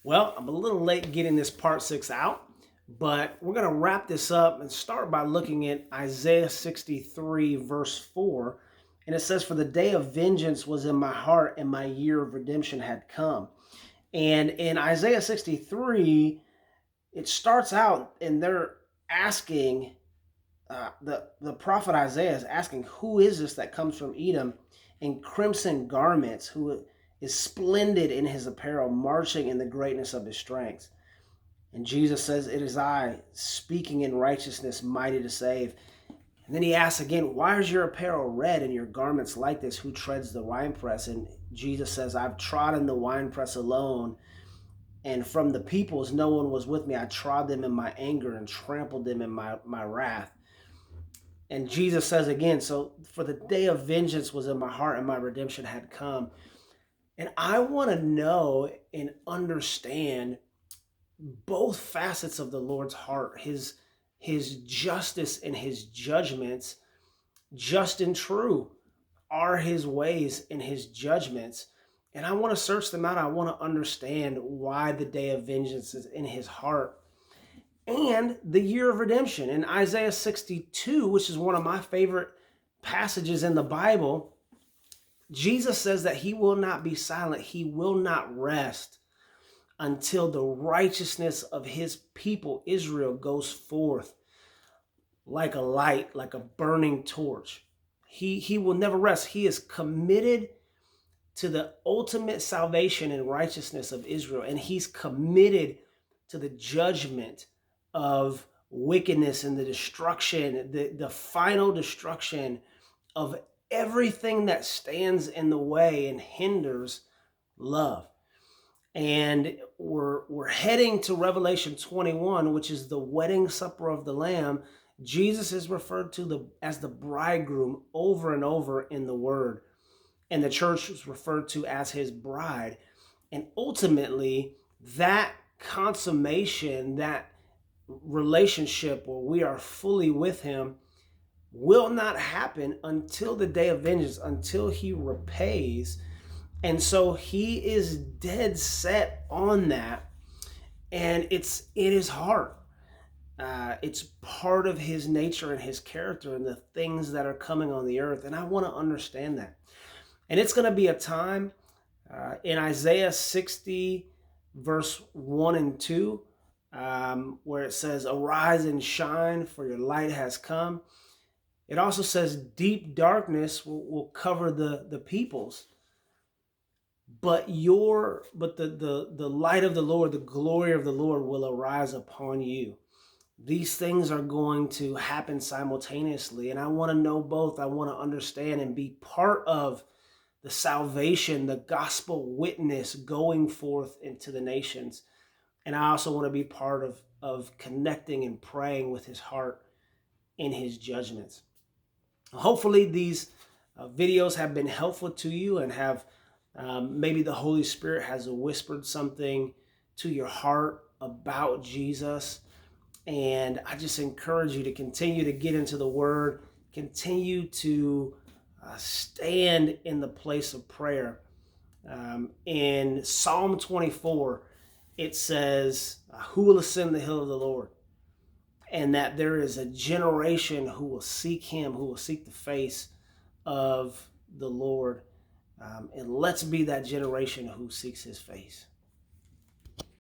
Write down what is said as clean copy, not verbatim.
Well, I'm a little late getting this part 6 out, but we're going to wrap this up and start by looking at Isaiah 63, verse 4. And it says, "For the day of vengeance was in my heart, and my year of redemption had come." And in Isaiah 63, it starts out, and they're asking, the prophet Isaiah is asking, who is this that comes from Edom in crimson garments, who is splendid in his apparel, marching in the greatness of his strength? And Jesus says, "It is I, speaking in righteousness, mighty to save." And then he asks again, "Why is your apparel red and your garments like this? Who treads the winepress?" And Jesus says, "I've trodden the winepress alone, and from the peoples no one was with me. I trod them in my anger and trampled them in my wrath." And Jesus says again, "So for the day of vengeance was in my heart, and my redemption had come." And I want to know and understand both facets of the Lord's heart, his justice and his judgments. Just and true are his ways and his judgments. And I want to search them out. I want to understand why the day of vengeance is in his heart and the year of redemption. In Isaiah 62, which is one of my favorite passages in the Bible, Jesus says that he will not be silent. He will not rest until the righteousness of his people, Israel, goes forth like a light, like a burning torch. He will never rest. He is committed to the ultimate salvation and righteousness of Israel, and he's committed to the judgment of wickedness and the destruction, the final destruction of everything that stands in the way and hinders love. And we're heading to Revelation 21, which is the wedding supper of the Lamb. Jesus is referred to as the bridegroom over and over in the Word, and the church is referred to as his bride. And ultimately, that consummation, that relationship where we are fully with him, will not happen until the day of vengeance, until he repays. And so he is dead set on that, and it's in his heart. It's part of his nature and his character and the things that are coming on the earth. And I want to understand that. And it's going to be a time in Isaiah 60, verse 1 and 2, where it says, "Arise and shine, for your light has come." It also says deep darkness will cover the peoples. But the light of the Lord, the glory of the Lord will arise upon you. These things are going to happen simultaneously. And I want to know both. I want to understand and be part of the salvation, the gospel witness going forth into the nations. And I also want to be part of connecting and praying with his heart in his judgments. Hopefully these videos have been helpful to you and have maybe the Holy Spirit has whispered something to your heart about Jesus. And I just encourage you to continue to get into the Word, continue to stand in the place of prayer. In Psalm 24, it says, "Who will ascend the hill of the Lord?" And that there is a generation who will seek him, who will seek the face of the Lord. And let's be that generation who seeks his face.